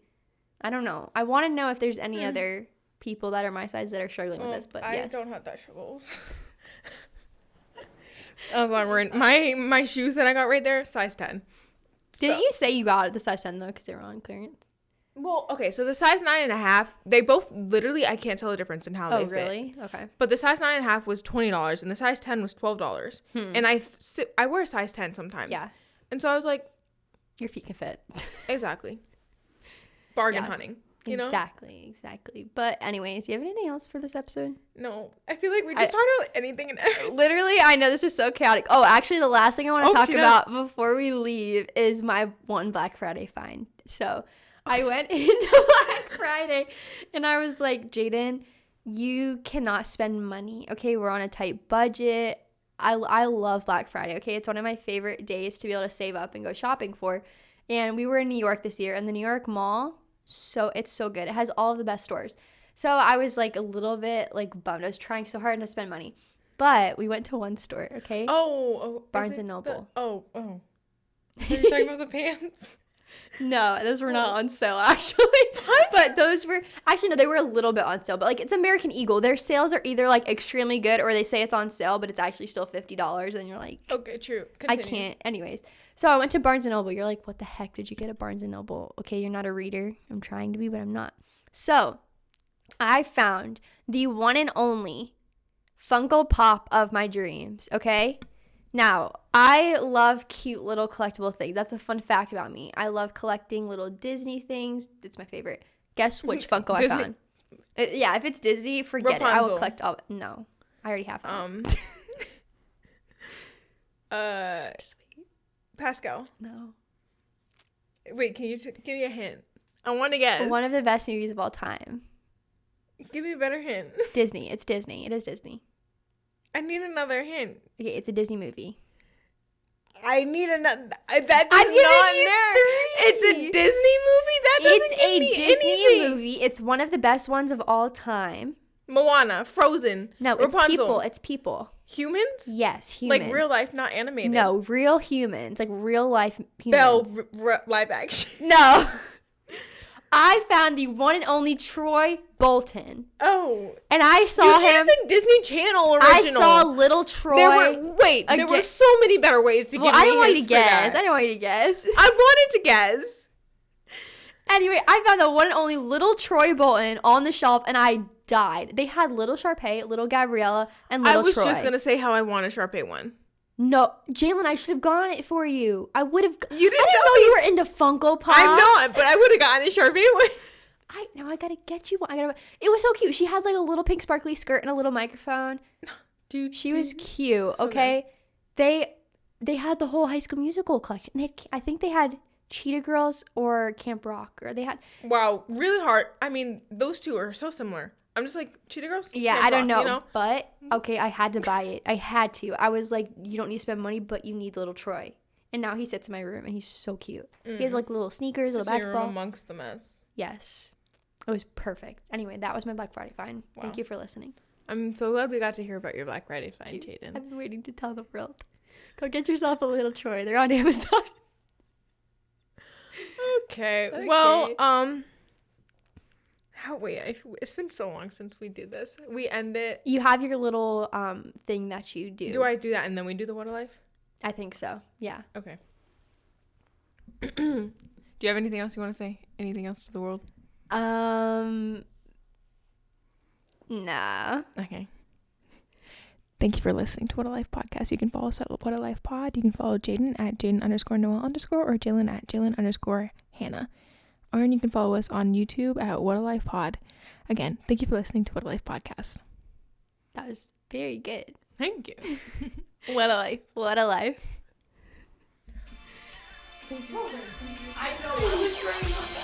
I don't know. I want to know if there's any other people that are my size that are struggling with this, but yes. I don't have that struggles. I was wearing my shoes that I got right there, size 10. Didn't you say you got the size 10 though because they were on clearance? Well, okay, so the size 9.5, they both literally, I can't tell the difference in how they fit. Oh, really? Okay. But the size 9.5 was $20 and the size 10 was $12. And I wear a size 10 sometimes. Yeah. And so I was like, your feet can fit. Exactly. Bargain hunting. You know? Exactly. But anyways, do you have anything else for this episode? No. I feel like we just talked about anything and everything. Literally, I know this is so chaotic. Oh, actually, the last thing I want to talk about before we leave is my one Black Friday find. So I went into Black Friday and I was like, Jaden, you cannot spend money. Okay, we're on a tight budget. I love Black Friday. Okay, it's one of my favorite days to be able to save up and go shopping for. And we were in New York this year, and the New York Mall, it's so good. It has all of the best stores. So I was a little bit bummed. I was trying so hard to spend money, but we went to one store. Okay. Oh, Barnes and Noble. Oh. Are you talking about the pants? No, those were not on sale actually. But those were actually no, they were a little bit on sale. But it's American Eagle. Their sales are either extremely good or they say it's on sale, but it's actually still $50, and you're like, okay, true. I Continue. can't. Anyways, so I went to Barnes and Noble. You're like, what the heck did you get at Barnes and Noble? Okay, you're not a reader. I'm trying to be, but I'm not. So I found the one and only Funko Pop of my dreams. Okay. Now, I love cute little collectible things. That's a fun fact about me. I love collecting little Disney things. It's my favorite. Guess which Funko I found? Yeah, if it's Disney, forget Rapunzel. it. I will collect all. No, I already have one. Pascal. No. Wait, can you give me a hint? I want to guess. One of the best movies of all time. Give me a better hint. Disney. It's Disney. It is Disney. I need another hint. Okay, it's a Disney movie. I need another. That's not there. It's a Disney movie? That doesn't give me Disney anything. movie. It's one of the best ones of all time. Moana, Frozen. No, Rapunzel. it's people. It's people. Humans? Yes, humans. Real life, not animated. No, real humans. Real life humans. Belle, live action. No. I found the one and only Troy Bolton. Oh. And I saw him. It's a Disney Channel original. I saw little Troy. There were so many better ways to give me I didn't want you to guess. that. I didn't want you to guess. I wanted to guess. Anyway, I found the one and only little Troy Bolton on the shelf, and I died. They had little Sharpay, little Gabriella, and little Troy. I was just going to say how I want a Sharpay one. No, Jalen, I should have gotten it for you. I would have. You didn't I didn't know you were into Funko Pops. I'm not, but I would have gotten a Sharpay one. Now I gotta get you one. It was so cute. She had a little pink sparkly skirt and a little microphone. Dude, she was cute. So okay, They had the whole High School Musical collection. I think they had Cheetah Girls or Camp Rock, or they had. Wow, really hard. I mean, those two are so similar. I'm just like, Cheetah Girls? Yeah, Camp I don't Rock, know, but okay, I had to buy it. I had to. I was like, you don't need to spend money, but you need little Troy. And now he sits in my room, and he's so cute. He has like little sneakers, little basketball. Room amongst the mess. Yes, it was perfect. Anyway, that was my Black Friday find. Wow. Thank you for listening. I'm so glad we got to hear about your Black Friday find, Jaden. I've been waiting to tell the world. Go get yourself a little Troy. They're on Amazon. Okay. Well, it's been so long since we did this. We end it. You have your little thing that you do. Do I do that and then we do the What a Life? I think so. Yeah. Okay. Do you have anything else you want to say? Anything else to the world? Nah. Okay. Thank you for listening to What a Life podcast. You can follow us at What a Life pod. You can follow Jaden at Jaden_Noel_ or Jalen at Jalen_Hannah. Or you can follow us on YouTube at What a Life pod. Again, thank you for listening to What a Life podcast. That was very good. Thank you. What a life. What a life. I know.